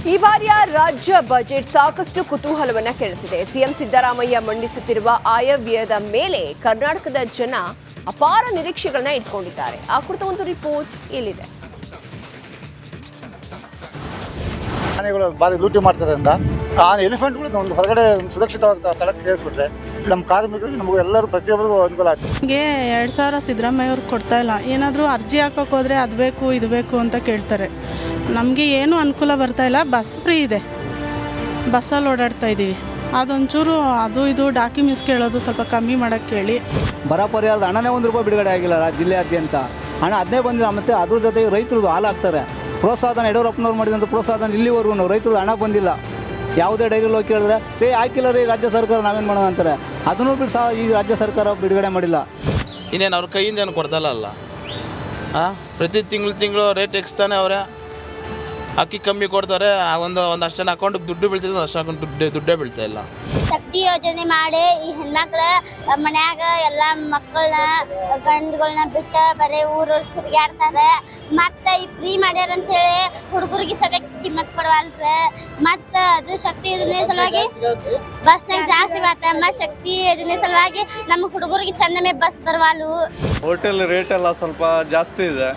ಈ ಬಾರಿಯ ರಾಜ್ಯ ಬಜೆಟ್ ಸಾಕಷ್ಟು ಕುತೂಹಲವನ್ನ ಕೆರಳಿಸಿದೆ. ಸಿಎಂ ಸಿದ್ದರಾಮಯ್ಯ ಮಂಡಿಸುತ್ತಿರುವ ಆಯವ್ಯಯದ ಮೇಲೆ ಕರ್ನಾಟಕದ ಜನ ಅಪಾರ ನಿರೀಕ್ಷೆಗಳನ್ನ ಇಟ್ಕೊಂಡಿದ್ದಾರೆ. ಆ ಕುರಿತ ಒಂದು ರಿಪೋರ್ಟ್ ಇಲ್ಲಿದೆ. ಆನೆಗಳು ಬಾರಿ ಲೂಟಿ ಮಾಡ್ತಾರಿಂದ ಆನೆ ಎಲಿಫೆಂಟ್ಗಳು ಒಂದು ಹೊರಗಡೆ ಸುರಕ್ಷಿತವಾಗಿ ಸ್ಥಳಕ್ಕೆ ಸೇರಿಸ್ಬಿಟ್ರೆ ನಮ್ಮ ಕಾರ್ಮಿಕರಿಗೆ ನಮಗೂ ಎಲ್ಲರೂ ಪ್ರತಿಯೊಬ್ಬರಿಗೂ ಅನುಕೂಲ ಆಗ್ತದೆ. ನಮಗೆ 2000 ಸಿದ್ದರಾಮಯ್ಯ ಅವ್ರಿಗೆ ಕೊಡ್ತಾ ಇಲ್ಲ. ಏನಾದರೂ ಅರ್ಜಿ ಹಾಕೋಕೆ ಹೋದರೆ ಅದು ಬೇಕು ಇದು ಬೇಕು ಅಂತ ಕೇಳ್ತಾರೆ. ನಮಗೆ ಏನೂ ಅನುಕೂಲ ಬರ್ತಾ ಇಲ್ಲ. ಬಸ್ ಫ್ರೀ ಇದೆ, ಬಸ್ಸಲ್ಲಿ ಓಡಾಡ್ತಾ ಇದ್ದೀವಿ. ಅದೊಂಚೂರು ಅದು ಇದು ಡಾಕ್ಯುಮೆಂಟ್ಸ್ ಕೇಳೋದು ಸ್ವಲ್ಪ ಕಮ್ಮಿ ಮಾಡೋಕ್ಕೆ ಹೇಳಿ. ಬರ ಪರಿಹಾರದ ಹಣನೇ ₹1 ಬಿಡುಗಡೆ ಆಗಿಲ್ಲ ಜಿಲ್ಲೆಯಾದ್ಯಂತ. ಹಣ ಅದನ್ನೇ ಬಂದಿಲ್ಲ. ಮತ್ತು ಅದ್ರ ಜೊತೆಗೆ ರೈತರದ್ದು ಹಾಲು ಹಾಕ್ತಾರೆ. ಪ್ರೋತ್ಸಾಹನ ಯಡಿಯೂರಪ್ಪನವ್ರು ಮಾಡಿದಂಥ ಪ್ರೋತ್ಸಾಹನ ಇಲ್ಲಿವರೆಗೂ ರೈತರದ್ದು ಹಣ ಬಂದಿಲ್ಲ. ಯಾವುದೇ ಡೈರಿಯಲ್ಲಿ ಹೋಗಿ ಕೇಳಿದ್ರೆ ಹಾಕಿಲ್ಲ ರೀ ರಾಜ್ಯ ಸರ್ಕಾರ, ನಾವೇನು ಮಾಡೋಣ ಅಂತಾರೆ. ಅದನ್ನು ಬಿಟ್ಟು ಸಹ ಈ ರಾಜ್ಯ ಸರ್ಕಾರ ಬಿಡುಗಡೆ ಮಾಡಿಲ್ಲ. ಇನ್ನೇನು ಅವ್ರ ಕೈಯಿಂದ ಏನು ಕೊಡ್ತಲ್ಲ. ಪ್ರತಿ ತಿಂಗಳು ರೇಟ್ ಎಕ್ಸ್ತಾನೆ ಅವರೇ. ಅಕ್ಕಿ ಕಮ್ಮಿ ಕೊಡ್ತಾರೆ. ಒಂದಷ್ಟು ಜನ ಅಕೌಂಟಿಗೆ ದುಡ್ಡು ಬೀಳ್ತಿದೆ, ಒಂದಷ್ಟು ಅಕೌಂಟ್ ದುಡ್ಡೇ ಬೀಳ್ತಾ ಇಲ್ಲ. ಶಕ್ತಿ ಯೋಜನೆ ಮಾಡಿ ಈ ಹೆಣ್ಮಕ್ಳ ಮನ್ಯಾಗ ಎಲ್ಲ ಮಕ್ಕಳನ್ನ ಗಂಡುಗಳನ್ನ ಬಿಟ್ಟು ಬರೀ ಊರು ತಿರುಗಾಡ್ತಾರೆ. ಮತ್ತು ಈ ಫ್ರೀ ಮಾಡ್ಯಾರ ಅಂತೇಳಿ ಹುಡುಗರಿಗೆ ಸದ್ಯಕ್ಕೆ ಕಿಮ್ಮತ್ ಕೊಡವಲ್ರ. ಮತ್ತು ಅದು ಶಕ್ತಿ ಯೋಜನೆ ಸಲುವಾಗಿ ಬಸ್ನಾಗ ಜಾಸ್ತಿ ಬರ್ತದೆ. ಮತ್ತು ಶಕ್ತಿ ಯೋಜನೆ ಸಲುವಾಗಿ ನಮ್ಮ ಹುಡುಗರಿಗೆ ಚಂದಮೇ ಬಸ್ ಬರವಾಲು. ಹೋಟೆಲ್ ರೇಟ್ ಎಲ್ಲ ಸ್ವಲ್ಪ ಜಾಸ್ತಿ ಇದೆ.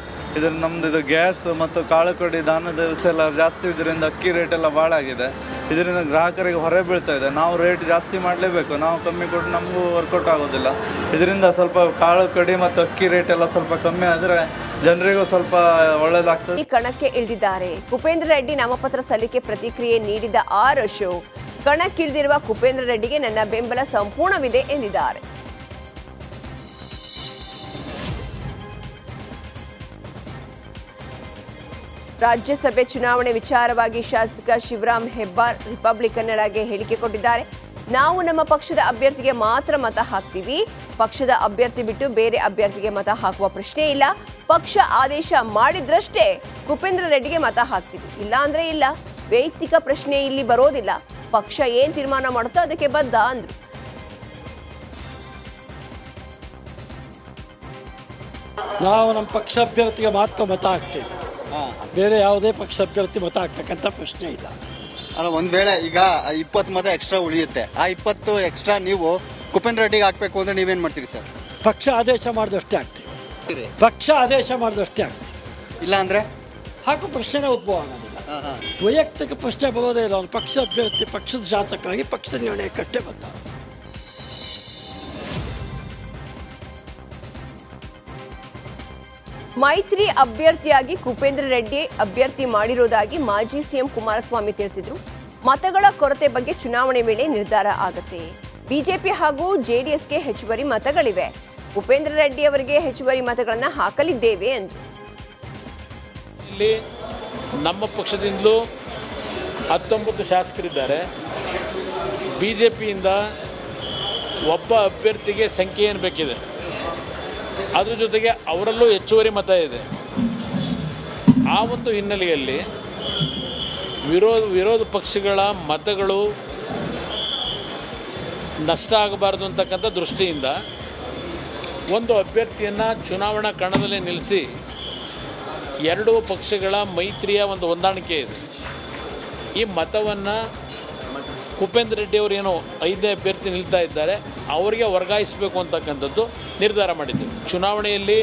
ನಮ್ಮದು ಗ್ಯಾಸ್ ಮತ್ತು ಕಾಳು ಕಡಿ ದಾನದ ದಿವಸ ಎಲ್ಲ ಜಾಸ್ತಿ ಇದರಿಂದ ಅಕ್ಕಿ ರೇಟ್ ಎಲ್ಲ ಭಾಳ ಆಗಿದೆ. ಇದರಿಂದ ಗ್ರಾಹಕರಿಗೆ ಹೊರೆ ಬೀಳ್ತಾ ಇದೆ. ನಾವು ರೇಟ್ ಜಾಸ್ತಿ ಮಾಡಲೇಬೇಕು. ನಾವು ಕಮ್ಮಿ ಕೊಟ್ಟು ನಮಗೂ ವರ್ಕೌಟ್ ಆಗೋದಿಲ್ಲ. ಇದರಿಂದ ಸ್ವಲ್ಪ ಕಾಳು ಕಡಿ ಮತ್ತು ಅಕ್ಕಿ ರೇಟ್ ಎಲ್ಲ ಸ್ವಲ್ಪ ಕಮ್ಮಿ ಆದರೆ ಜನರಿಗೂ ಸ್ವಲ್ಪ ಒಳ್ಳೆಯದಾಗ್ತದೆ. ಈ ಕಣಕ್ಕೆ ಇಳಿದಿದ್ದಾರೆ ಕುಪೇಂದ್ರ ರೆಡ್ಡಿ. ನಾಮಪತ್ರ ಸಲ್ಲಿಕೆ ಪ್ರತಿಕ್ರಿಯೆ ನೀಡಿದ ಅಶೋಕ್ ಕಣಕ್ಕಿಳಿದಿರುವ ಕುಪೇಂದ್ರ ರೆಡ್ಡಿಗೆ ನನ್ನ ಬೆಂಬಲ ಸಂಪೂರ್ಣವಿದೆ ಎಂದಿದ್ದಾರೆ. ರಾಜ್ಯಸಭೆ ಚುನಾವಣೆ ವಿಚಾರವಾಗಿ ಶಾಸಕ ಶಿವರಾಮ್ ಹೆಬ್ಬಾರ್ ರಿಪಬ್ಲಿಕನ್ನರಿಗೆ ಹೇಳಿಕೆ ಕೊಟ್ಟಿದ್ದಾರೆ. ನಾವು ನಮ್ಮ ಪಕ್ಷದ ಅಭ್ಯರ್ಥಿಗೆ ಮಾತ್ರ ಮತ ಹಾಕ್ತೀವಿ. ಪಕ್ಷದ ಅಭ್ಯರ್ಥಿ ಬಿಟ್ಟು ಬೇರೆ ಅಭ್ಯರ್ಥಿಗೆ ಮತ ಹಾಕುವ ಪ್ರಶ್ನೆ ಇಲ್ಲ. ಪಕ್ಷ ಆದೇಶ ಮಾಡಿದ್ರಷ್ಟೇ ಕುಪೇಂದ್ರ ರೆಡ್ಡಿಗೆ ಮತ ಹಾಕ್ತೀವಿ, ಇಲ್ಲ ಅಂದ್ರೆ ಇಲ್ಲ. ವೈಯಕ್ತಿಕ ಪ್ರಶ್ನೆ ಇಲ್ಲಿ ಬರೋದಿಲ್ಲ. ಪಕ್ಷ ಏನ್ ತೀರ್ಮಾನ ಮಾಡುತ್ತೋ ಅದಕ್ಕೆ ಬದ್ಧ ಅಂದ್ರು. ನಾವು ನಮ್ಮ ಪಕ್ಷ ಅಭ್ಯರ್ಥಿಗೆ ಮಾತ್ರ ಮತ ಹಾಕ್ತೀವಿ, ಬೇರೆ ಯಾವುದೇ ಪಕ್ಷ ಅಭ್ಯರ್ಥಿ ಮತ ಹಾಕ್ತಕ್ಕಂಥ ಪ್ರಶ್ನೆ ಇಲ್ಲ. ಅಲ್ಲ, ಒಂದ್ ವೇಳೆ ಈಗ 20 ಮತ ಎಕ್ಸ್ಟ್ರಾ ಉಳಿಯುತ್ತೆ, ಆ 20 ಎಕ್ಸ್ಟ್ರಾ ನೀವು ಕುಪೇಂದ್ರ ರೆಡ್ಡಿಗೆ ಹಾಕ್ಬೇಕು ಅಂದ್ರೆ ನೀವೇನ್ ಮಾಡ್ತೀರಿ ಸರ್? ಪಕ್ಷ ಆದೇಶ ಮಾಡಿದಷ್ಟೇ ಆಗ್ತೀವಿ. ಪಕ್ಷ ಆದೇಶ ಮಾಡಿದಷ್ಟೇ ಆಗ್ತೀವಿ. ಇಲ್ಲ ಅಂದ್ರೆ ಹಾಕೋ ಪ್ರಶ್ನೆನೇ ಉದ್ಭವ ಆಗೋದಿಲ್ಲ. ವೈಯಕ್ತಿಕ ಪ್ರಶ್ನೆ ಬರೋದೇ ಇಲ್ಲ. ಅವ್ನು ಪಕ್ಷ ಅಭ್ಯರ್ಥಿ ಪಕ್ಷದ ಶಾಸಕರಾಗಿ ಪಕ್ಷದ ನಿರ್ಣಯಕ್ಕಷ್ಟೇ ಬಂದ. ಮೈತ್ರಿ ಅಭ್ಯರ್ಥಿಯಾಗಿ ಕುಪೇಂದ್ರ ರೆಡ್ಡಿ ಅಭ್ಯರ್ಥಿ ಮಾಡಿರೋದಾಗಿ ಮಾಜಿ ಸಿಎಂ ಕುಮಾರಸ್ವಾಮಿ ತಿಳಿಸಿದ್ರು. ಮತಗಳ ಕೊರತೆ ಬಗ್ಗೆ ಚುನಾವಣೆ ವೇಳೆ ನಿರ್ಧಾರ ಆಗುತ್ತೆ. ಬಿಜೆಪಿ ಹಾಗೂ ಜೆಡಿಎಸ್ಗೆ ಹೆಚ್ಚುವರಿ ಮತಗಳಿವೆ. ಕುಪೇಂದ್ರ ರೆಡ್ಡಿ ಅವರಿಗೆ ಹೆಚ್ಚುವರಿ ಮತಗಳನ್ನ ಹಾಕಲಿದ್ದೇವೆ ಎಂದರು. ಇಲ್ಲಿ ನಮ್ಮ ಪಕ್ಷದಿಂದಲೂ 19 ಶಾಸಕರಿದ್ದಾರೆ. ಬಿಜೆಪಿಯಿಂದ ಒಬ್ಬ ಅಭ್ಯರ್ಥಿಗೆ ಸಂಖ್ಯೆ ಏನು ಬೇಕಿದೆ, ಅದ್ರ ಜೊತೆಗೆ ಅವರಲ್ಲೂ ಹೆಚ್ಚುವರಿ ಮತ ಇದೆ. ಆ ಒಂದು ಹಿನ್ನೆಲೆಯಲ್ಲಿ ವಿರೋಧ ಪಕ್ಷಗಳ ಮತಗಳು ನಷ್ಟ ಆಗಬಾರ್ದು ಅಂತಕ್ಕಂಥ ದೃಷ್ಟಿಯಿಂದ ಒಂದು ಅಭ್ಯರ್ಥಿಯನ್ನು ಚುನಾವಣಾ ಕಣದಲ್ಲಿ ನಿಲ್ಲಿಸಿ ಎರಡೂ ಪಕ್ಷಗಳ ಮೈತ್ರಿಯ ಒಂದು ಹೊಂದಾಣಿಕೆ ಇದೆ. ಈ ಮತವನ್ನು ಕುಪೇಂದ್ರ ರೆಡ್ಡಿ ಅವರು ಏನೋ 5ನೇ ಅಭ್ಯರ್ಥಿ ನಿಲ್ತಾ ಇದ್ದಾರೆ, ಅವರಿಗೆ ವರ್ಗಾಯಿಸಬೇಕು ಅಂತಕ್ಕಂಥದ್ದು ನಿರ್ಧಾರ ಮಾಡಿದ್ದೀವಿ. ಚುನಾವಣೆಯಲ್ಲಿ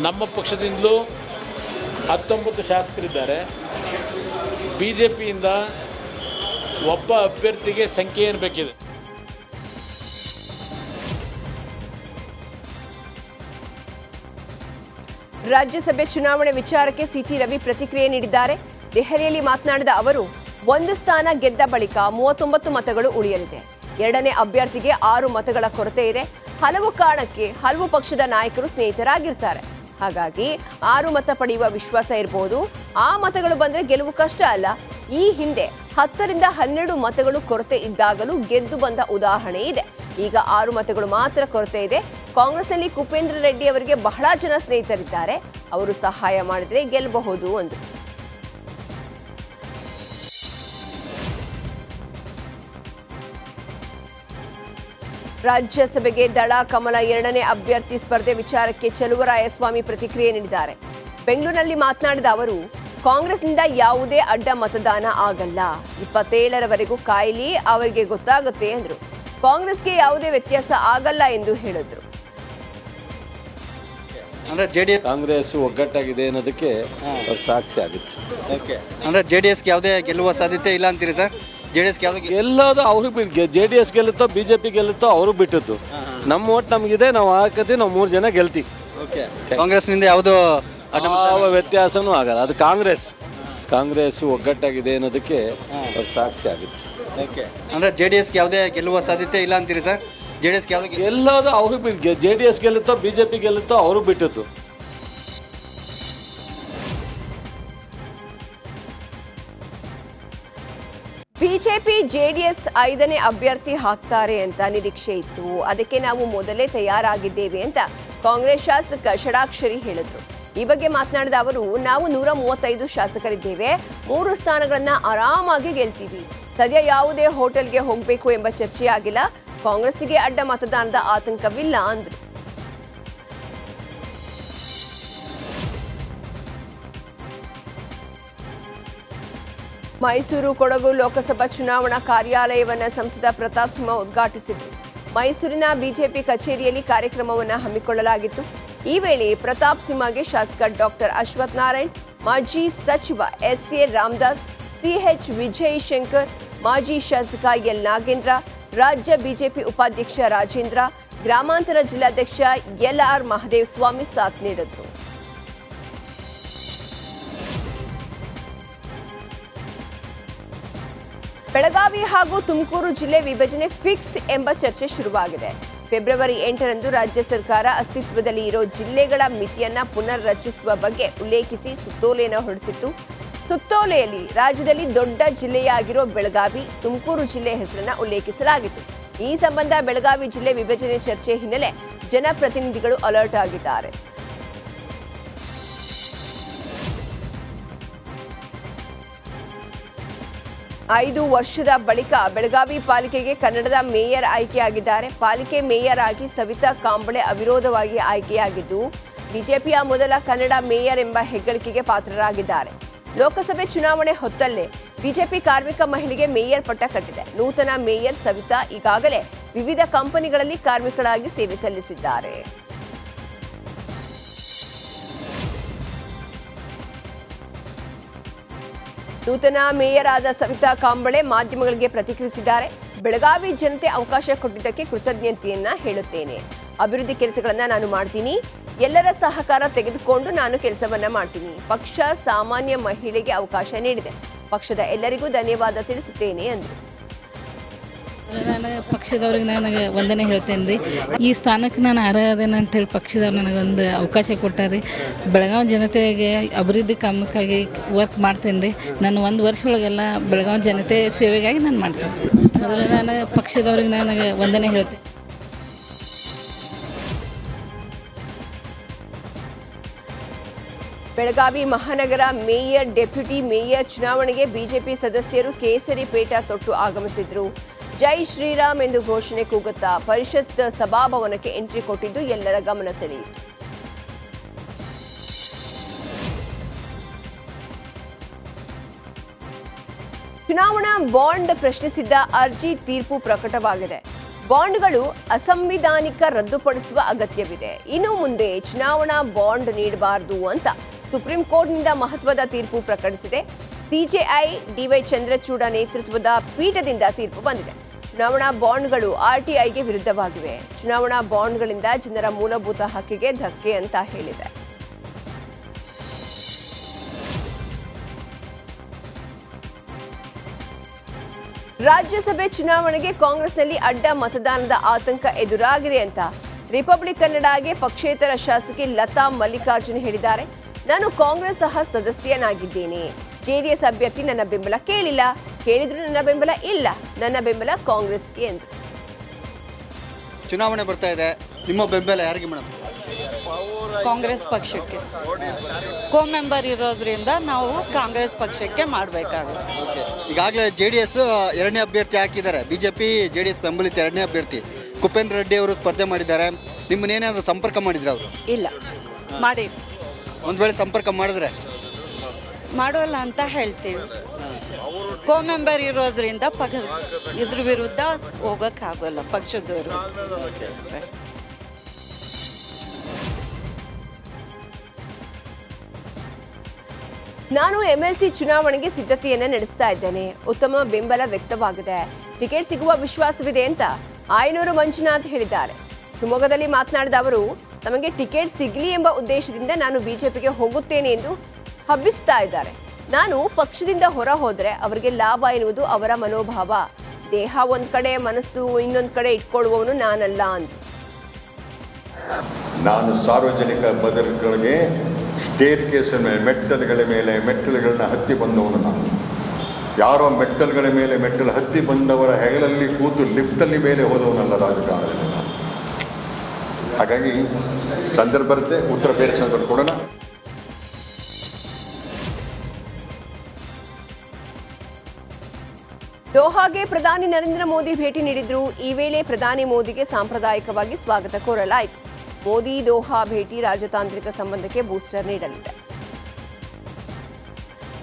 ನಮ್ಮ ಪಕ್ಷದಿಂದಲೂ 19 ಶಾಸಕರಿದ್ದಾರೆ. ಬಿಜೆಪಿಯಿಂದ ಒಬ್ಬ ಅಭ್ಯರ್ಥಿಗೆ ಸಂಖ್ಯೆ ಏನು ಬೇಕಿದೆ. ರಾಜ್ಯಸಭೆ ಚುನಾವಣೆ ವಿಚಾರಕ್ಕೆ ಸಿಟಿ ರವಿ ಪ್ರತಿಕ್ರಿಯೆ ನೀಡಿದ್ದಾರೆ. ದೆಹಲಿಯಲ್ಲಿ ಮಾತನಾಡಿದ ಅವರು, 1 ಸ್ಥಾನ ಗೆದ್ದ ಬಳಿಕ 39 ಮತಗಳು ಉಳಿಯಲಿದೆ. 2ನೇ ಅಭ್ಯರ್ಥಿಗೆ 6 ಮತಗಳ ಕೊರತೆ ಇದೆ. ಹಲವು ಕಾರಣಕ್ಕೆ ಹಲವು ಪಕ್ಷದ ನಾಯಕರು ಸ್ನೇಹಿತರಾಗಿರ್ತಾರೆ. ಹಾಗಾಗಿ 6 ಮತ ಪಡೆಯುವ ವಿಶ್ವಾಸ ಇರಬಹುದು. ಆ ಮತಗಳು ಬಂದ್ರೆ ಗೆಲುವು ಕಷ್ಟ ಅಲ್ಲ. ಈ ಹಿಂದೆ 10 ರಿಂದ 12 ಮತಗಳು ಕೊರತೆ ಇದ್ದಾಗಲೂ ಗೆದ್ದು ಬಂದ ಉದಾಹರಣೆ ಇದೆ. ಈಗ 6 ಮತಗಳು ಮಾತ್ರ ಕೊರತೆ ಇದೆ. ಕಾಂಗ್ರೆಸ್ನಲ್ಲಿ ಕುಪೇಂದ್ರ ರೆಡ್ಡಿ ಅವರಿಗೆ ಬಹಳ ಜನ ಸ್ನೇಹಿತರಿದ್ದಾರೆ. ಅವರು ಸಹಾಯ ಮಾಡಿದ್ರೆ ಗೆಲ್ಲಬಹುದು ಅಂದರು. ರಾಜ್ಯಸಭೆಗೆ ದಳ ಕಮಲ 2ನೇ ಅಭ್ಯರ್ಥಿ ಸ್ಪರ್ಧೆ ವಿಚಾರಕ್ಕೆ ಚಲುವರಾಯಸ್ವಾಮಿ ಪ್ರತಿಕ್ರಿಯೆ ನೀಡಿದ್ದಾರೆ. ಬೆಂಗಳೂರಿನಲ್ಲಿ ಮಾತನಾಡಿದ ಅವರು, ಕಾಂಗ್ರೆಸ್ನಿಂದ ಯಾವುದೇ ಅಡ್ಡ ಮತದಾನ ಆಗಲ್ಲ. 27ರವರೆಗೂ ಕಾಯಲಿ, ಅವರಿಗೆ ಗೊತ್ತಾಗುತ್ತೆ ಎಂದರು. ಕಾಂಗ್ರೆಸ್ಗೆ ಯಾವುದೇ ವ್ಯತ್ಯಾಸ ಆಗಲ್ಲ ಎಂದು ಹೇಳಿದ್ರು. ಅಂದ್ರೆ ಜೆಡಿಎಸ್ ಕಾಂಗ್ರೆಸ್ ಒಗ್ಗಟ್ಟಾಗಿದೆ ಅನ್ನೋದಕ್ಕೆ ಅವ್ರ ಸಾಕ್ಷಿ ಆಗುತ್ತೆ. ಅಂದ್ರೆ ಜೆಡಿಎಸ್ಗೆ ಯಾವುದೇ ಗೆಲ್ಲುವ ಸಾಧ್ಯತೆ ಇಲ್ಲ ಅಂತೀರಿ ಸರ್? ಜೆಡಿಎಸ್ಗೆ ಯಾವುದೇ ಗೆಲ್ಲೋದು ಅವ್ರಿಗೆ ಬಿಟ್ಟು JDS ಗೆಲ್ಲುತ್ತೋ BJP ಗೆಲ್ಲುತ್ತೋ ಅವ್ರಿಗೆ ಬಿಟ್ಟದ್ದು. ನಮ್ಮ ಓಟ್ ನಮಗಿದೆ, ನಾವು ಹಾಕತ್ತೀವಿ, ನಾವು 3 ಜನ ಗೆಲ್ತೀವಿ. ಕಾಂಗ್ರೆಸ್ನಿಂದ ಯಾವುದೋ ಯಾವ ವ್ಯತ್ಯಾಸನೂ ಆಗಲ್ಲ. ಅದು ಕಾಂಗ್ರೆಸ್ ಒಗ್ಗಟ್ಟಾಗಿದೆ ಅನ್ನೋದಕ್ಕೆ ಅವ್ರ ಸಾಕ್ಷಿ ಆಗುತ್ತೆ. ಅಂದ್ರೆ ಜೆಡಿಎಸ್ಗೆ ಯಾವುದೇ ಗೆಲ್ಲುವ ಸಾಧ್ಯತೆ ಇಲ್ಲ ಅಂತೀರಿ ಸರ್? ಜೆಡಿಎಸ್ಗೆ ಯಾವುದೇ ಗೆಲ್ಲೋದು ಅವ್ರಿಗೆ ಬಿಟ್ಟು JDS ಗೆಲ್ಲುತ್ತೋ BJP ಗೆಲ್ಲುತ್ತೋ ಅವ್ರಿಗೆ ಬಿಟ್ಟದ್ದು. ಬಿಜೆಪಿ JDS 5ನೇ ಅಭ್ಯರ್ಥಿ ಹಾಕ್ತಾರೆ ಅಂತ ನಿರೀಕ್ಷೆ ಇತ್ತು. ಅದಕ್ಕೆ ನಾವು ಮೊದಲೇ ತಯಾರಾಗಿದ್ದೇವೆ ಅಂತ ಕಾಂಗ್ರೆಸ್ ಶಾಸಕ ಷಡಾಕ್ಷರಿ ಹೇಳಿದ್ರು. ಈ ಬಗ್ಗೆ ಮಾತನಾಡಿದ ಅವರು, ನಾವು 135 ಶಾಸಕರಿದ್ದೇವೆ, 3 ಸ್ಥಾನಗಳನ್ನ ಆರಾಮಾಗಿ ಗೆಲ್ತೀವಿ. ಸದ್ಯ ಯಾವುದೇ ಹೋಟೆಲ್ಗೆ ಹೋಗಬೇಕು ಎಂಬ ಚರ್ಚೆ ಆಗಿಲ್ಲ. ಕಾಂಗ್ರೆಸ್ಸಿಗೆ ಅಡ್ಡ ಮತದಾನದ ಆತಂಕವಿಲ್ಲ ಅಂದ್ರು. ಮೈಸೂರು ಕೊಡಗು ಲೋಕಸಭಾ ಚುನಾವಣಾ ಕಾರ್ಯಾಲಯವನ್ನು ಸಂಸದ ಪ್ರತಾಪ್ ಸಿಂಹ ಉದ್ಘಾಟಿಸಿದರು. ಮೈಸೂರಿನ ಬಿಜೆಪಿ ಕಚೇರಿಯಲ್ಲಿ ಕಾರ್ಯಕ್ರಮವನ್ನು ಹಮ್ಮಿಕೊಳ್ಳಲಾಗಿತ್ತು. ಈ ವೇಳೆ ಪ್ರತಾಪ್ ಸಿಂಹಗೆ ಶಾಸಕ ಡಾಕ್ಟರ್ ಅಶ್ವಥ್ ನಾರಾಯಣ್, ಮಾಜಿ ಸಚಿವ SA ರಾಮದಾಸ್, CH ವಿಜಯ್ ಶಂಕರ್, ಮಾಜಿ ಶಾಸಕ L ನಾಗೇಂದ್ರ, ರಾಜ್ಯ ಬಿಜೆಪಿ ಉಪಾಧ್ಯಕ್ಷ ರಾಜೇಂದ್ರ, ಗ್ರಾಮಾಂತರ ಜಿಲ್ಲಾಧ್ಯಕ್ಷ LR ಮಹದೇವ್ ಸ್ವಾಮಿ ಸಾಥ್ ನೀಡಿದರು. ಬೆಳಗಾವಿ ಹಾಗೂ ತುಮಕೂರು ಜಿಲ್ಲೆ ವಿಭಜನೆ ಫಿಕ್ಸ್ ಎಂಬ ಚರ್ಚೆ ಶುರುವಾಗಿದೆ. ಫೆಬ್ರವರಿ 8ರಂದು ರಾಜ್ಯ ಸರ್ಕಾರ ಅಸ್ತಿತ್ವದಲ್ಲಿ ಇರೋ ಜಿಲ್ಲೆಗಳ ಮಿತಿಯನ್ನ ಪುನರ್ ರಚಿಸುವ ಬಗ್ಗೆ ಉಲ್ಲೇಖಿಸಿ ಸುತ್ತೋಲೆಯನ್ನು ಹೊರಡಿಸಿತ್ತು. ಸುತ್ತೋಲೆಯಲ್ಲಿ ರಾಜ್ಯದಲ್ಲಿ ದೊಡ್ಡ ಜಿಲ್ಲೆಯಾಗಿರೋ ಬೆಳಗಾವಿ, ತುಮಕೂರು ಜಿಲ್ಲೆ ಹೆಸರನ್ನ ಉಲ್ಲೇಖಿಸಲಾಗಿತ್ತು. ಈ ಸಂಬಂಧ ಬೆಳಗಾವಿ ಜಿಲ್ಲೆ ವಿಭಜನೆ ಚರ್ಚೆ ಹಿನ್ನೆಲೆ ಜನಪ್ರತಿನಿಧಿಗಳು ಅಲರ್ಟ್ ಆಗಿದ್ದಾರೆ. 5 ವರ್ಷದ ಬಳಿಕ ಬೆಳಗಾವಿ ಪಾಲಿಕೆಗೆ ಕನ್ನಡದ ಮೇಯರ್ ಆಯ್ಕೆಯಾಗಿದ್ದಾರೆ. ಪಾಲಿಕೆ ಮೇಯರ್ ಆಗಿ ಸವಿತಾ ಕಾಂಬಳೆ ಅವಿರೋಧವಾಗಿ ಆಯ್ಕೆಯಾಗಿದ್ದು, ಬಿಜೆಪಿಯ ಮೊದಲ ಕನ್ನಡ ಮೇಯರ್ ಎಂಬ ಹೆಗ್ಗಳಿಕೆಗೆ ಪಾತ್ರರಾಗಿದ್ದಾರೆ. ಲೋಕಸಭೆ ಚುನಾವಣೆ ಹೊತ್ತಲ್ಲೇ ಬಿಜೆಪಿ ಕಾರ್ಮಿಕ ಮಹಿಳೆಗೆ ಮೇಯರ್ ಪಟ್ಟ ಕಟ್ಟಿದೆ. ನೂತನ ಮೇಯರ್ ಸವಿತಾ ಈಗಾಗಲೇ ವಿವಿಧ ಕಂಪನಿಗಳಲ್ಲಿ ಕಾರ್ಮಿಕರಾಗಿ ಸೇವೆ ಸಲ್ಲಿಸಿದ್ದಾರೆ. ನೂತನ ಮೇಯರ್ ಆದ ಸವಿತಾ ಕಾಂಬಳೆ ಮಾಧ್ಯಮಗಳಿಗೆ ಪ್ರತಿಕ್ರಿಯಿಸಿದ್ದಾರೆ. ಬೆಳಗಾವಿ ಜನತೆ ಅವಕಾಶ ಕೊಟ್ಟಿದ್ದಕ್ಕೆ ಕೃತಜ್ಞತೆಯನ್ನ ಹೇಳುತ್ತೇನೆ. ಅಭಿವೃದ್ಧಿ ಕೆಲಸಗಳನ್ನ ನಾನು ಮಾಡ್ತೀನಿ. ಎಲ್ಲರ ಸಹಕಾರ ತೆಗೆದುಕೊಂಡು ನಾನು ಕೆಲಸವನ್ನ ಮಾಡ್ತೀನಿ. ಪಕ್ಷ ಸಾಮಾನ್ಯ ಮಹಿಳೆಗೆ ಅವಕಾಶ ನೀಡಿದೆ. ಪಕ್ಷದ ಎಲ್ಲರಿಗೂ ಧನ್ಯವಾದ ತಿಳಿಸುತ್ತೇನೆ ಎಂದರು. ನಾನು ಪಕ್ಷದವ್ರಿಗೆ ನನಗೆ ವಂದನೆ ಹೇಳ್ತೇನೆ ರೀ. ಈ ಸ್ಥಾನಕ್ಕೆ ನಾನು ಅರ್ಹದೇನೆ ಅಂತೇಳಿ ಪಕ್ಷದವ್ರು ನನಗೊಂದು ಅವಕಾಶ ಕೊಟ್ಟಾರೆ. ಬೆಳಗಾವಿ ಜನತೆಗೆ ಅಭಿವೃದ್ಧಿ ಕಾಮಕ್ಕಾಗಿ ವರ್ಕ್ ಮಾಡ್ತೇನೆ ರೀ. ನಾನು 1 ವರ್ಷ ಒಳಗೆಲ್ಲ ಬೆಳಗಾವಿ ಜನತೆ ಸೇವೆಗಾಗಿ ನಾನು ಮಾಡ್ತೇನೆ. ಮೊದಲು ನಾನು ಪಕ್ಷದವ್ರಿಗೆ ನನಗೆ ವಂದನೆ ಹೇಳ್ತೇನೆ. ಬೆಳಗಾವಿ ಮಹಾನಗರ ಮೇಯರ್, ಡೆಪ್ಯೂಟಿ ಮೇಯರ್ ಚುನಾವಣೆಗೆ ಬಿಜೆಪಿ ಸದಸ್ಯರು ಕೇಸರಿ ಪೇಟ ತೊಟ್ಟು ಆಗಮಿಸಿದ್ರು. ಜೈ ಶ್ರೀರಾಮ್ ಎಂದು ಘೋಷಣೆ ಕೂಗುತ್ತಾ ಪರಿಷತ್ ಸಭಾಭವನಕ್ಕೆ ಎಂಟ್ರಿ ಕೊಟ್ಟಿದ್ದು ಎಲ್ಲರ ಗಮನ ಸೆಳೆಯಿತು. ಚುನಾವಣಾ ಬಾಂಡ್ ಪ್ರಶ್ನಿಸಿದ್ದ ಅರ್ಜಿ ತೀರ್ಪು ಪ್ರಕಟವಾಗಿದೆ. ಬಾಂಡ್ಗಳು ಅಸಂವಿಧಾನಿಕ ರದ್ದುಪಡಿಸುವ ಅಗತ್ಯವಿದೆ. ಇನ್ನು ಮುಂದೆ ಚುನಾವಣಾ ಬಾಂಡ್ ನೀಡಬಾರದು ಅಂತ ಸುಪ್ರೀಂ ಕೋರ್ಟ್ನಿಂದ ಮಹತ್ವದ ತೀರ್ಪು ಪ್ರಕಟಿಸಿದೆ. ಸಿಜೆಐ DY ಚಂದ್ರಚೂಡ ನೇತೃತ್ವದ ಪೀಠದಿಂದ ತೀರ್ಪು ಬಂದಿದೆ. ಚುನಾವಣಾ ಬಾಂಡ್ಗಳು RTIಗೆ ವಿರುದ್ಧವಾಗಿವೆ. ಚುನಾವಣಾ ಬಾಂಡ್ಗಳಿಂದ ಜನರ ಮೂಲಭೂತ ಹಕ್ಕಿಗೆ ಧಕ್ಕೆ ಅಂತ ಹೇಳಿದೆ. ರಾಜ್ಯಸಭೆ ಚುನಾವಣೆಗೆ ಕಾಂಗ್ರೆಸ್ನಲ್ಲಿ ಅಡ್ಡ ಮತದಾನದ ಆತಂಕ ಎದುರಾಗಿದೆ ಅಂತ ರಿಪಬ್ಲಿಕ್ ಕನ್ನಡಗೆ ಪಕ್ಷೇತರ ಶಾಸಕಿ ಲತಾ ಮಲ್ಲಿಕಾರ್ಜುನ್ ಹೇಳಿದ್ದಾರೆ. ನಾನು ಕಾಂಗ್ರೆಸ್ ಸಹ ಸದಸ್ಯನಾಗಿದ್ದೇನೆ. JDS ಅಭ್ಯರ್ಥಿ ನನ್ನ ಬೆಂಬಲ ಕೇಳಿಲ್ಲ, ಕೇಳಿದ್ರು ನನ್ನ ಬೆಂಬಲ ಇಲ್ಲ. ನನ್ನ ಬೆಂಬಲ ಕಾಂಗ್ರೆಸ್ಗೆ ಎಂದು. ಚುನಾವಣೆ ಬರ್ತಾ ಇದೆ, ನಿಮ್ಮ ಬೆಂಬಲ ಯಾರಿಗೆ ಮೇಡಮ್? ಕಾಂಗ್ರೆಸ್ ಪಕ್ಷಕ್ಕೆ. ಮೆಂಬರ್ ಇರೋದ್ರಿಂದ ನಾವು ಕಾಂಗ್ರೆಸ್ ಪಕ್ಷಕ್ಕೆ ಮಾಡಬೇಕಾಗುತ್ತೆ. ಈಗಾಗಲೇ JDS 2ನೇ ಅಭ್ಯರ್ಥಿ ಹಾಕಿದ್ದಾರೆ. ಬಿಜೆಪಿ JDS ಬೆಂಬಲಿತ 2ನೇ ಅಭ್ಯರ್ಥಿ ಕುಪೇಂದ್ರ ರೆಡ್ಡಿ ಅವರು ಸ್ಪರ್ಧೆ ಮಾಡಿದ್ದಾರೆ. ನಿಮ್ಮನ್ನೇನಾದರೂ ಸಂಪರ್ಕ ಮಾಡಿದ್ರೆ ಅವರು? ಇಲ್ಲ, ಮಾಡಿ. ಒಂದು ವೇಳೆ ಸಂಪರ್ಕ ಮಾಡಿದ್ರೆ ಮಾಡೋಲ್ಲ ಅಂತ ಹೇಳ್ತೀವಿ. ಕೋ ಮೆಂಬರ್ ಇರೋದ್ರಿಂದ ಇದ್ರ ವಿರುದ್ಧ ಹೋಗೋಕ್ಕಾಗೋಲ್ಲ ಪಕ್ಷದವರು. ನಾನು MLC ಚುನಾವಣೆಗೆ ಸಿದ್ಧತೆಯನ್ನ ನಡೆಸ್ತಾ ಇದ್ದೇನೆ. ಉತ್ತಮ ಬೆಂಬಲ ವ್ಯಕ್ತವಾಗಿದೆ. ಟಿಕೆಟ್ ಸಿಗುವ ವಿಶ್ವಾಸವಿದೆ ಅಂತ ಆಯನೂರು ಮಂಜುನಾಥ್ ಹೇಳಿದ್ದಾರೆ. ಶಿವಮೊಗ್ಗದಲ್ಲಿ ಮಾತನಾಡಿದ ಅವರು, ತಮಗೆ ಟಿಕೆಟ್ ಸಿಗಲಿ ಎಂಬ ಉದ್ದೇಶದಿಂದ ನಾನು ಬಿಜೆಪಿಗೆ ಹೋಗುತ್ತೇನೆ ಎಂದು ಹಬ್ಬಿಸ್ತಾ ಇದ್ದಾರೆ. ನಾನು ಪಕ್ಷದಿಂದ ಹೊರ ಹೋದ್ರೆ ಅವರಿಗೆ ಲಾಭ ಎನ್ನುವುದು ಅವರ ಮನೋಭಾವ. ದೇಹ ಒಂದ್ ಕಡೆ ಮನಸ್ಸು ಇನ್ನೊಂದ್ ಕಡೆ ಇಟ್ಕೊಳ್ಳುವವನು ನಾನಲ್ಲ ಅಂತ. ನಾನು ಸಾರ್ವಜನಿಕ ಬದುಕುಗಳಿಗೆ ಸ್ಟೇರ್ ಕೇಸಿನ ಮೇಲೆ ಮೆಟ್ಟಲುಗಳನ್ನ ಹತ್ತಿ ಬಂದವನು ನಾನು. ಯಾರೋ ಮೆಟ್ಟಲುಗಳ ಮೇಲೆ ಮೆಟ್ಟಲು ಹತ್ತಿ ಬಂದವರ ಹೆಗಲಲ್ಲಿ ಕೂತು ಲಿಫ್ಟಲ್ಲಿ ಮೇಲೆ ಹೋದವನಲ್ಲ ರಾಜಕಾರಣದಲ್ಲಿ ನಾನು. ಹಾಗಾಗಿ ಸಂದರ್ಭ ಬರುತ್ತೆ, ಉತ್ತರ ಬೇರೆ ಸಂದರ್ಭ ಕೊಡೋಣ. ದೋಹಾಗೆ ಪ್ರಧಾನಿ ನರೇಂದ್ರ ಮೋದಿ ಭೇಟಿ ನೀಡಿದ್ರು. ಈ ವೇಳೆ ಪ್ರಧಾನಿ ಮೋದಿಗೆ ಸಾಂಪ್ರದಾಯಿಕವಾಗಿ ಸ್ವಾಗತ ಕೋರಲಾಯಿತು. ಮೋದಿ ದೋಹಾ ಭೇಟಿ ರಾಜತಾಂತ್ರಿಕ ಸಂಬಂಧಕ್ಕೆ ಬೂಸ್ಟರ್ ನೀಡಲಿದೆ.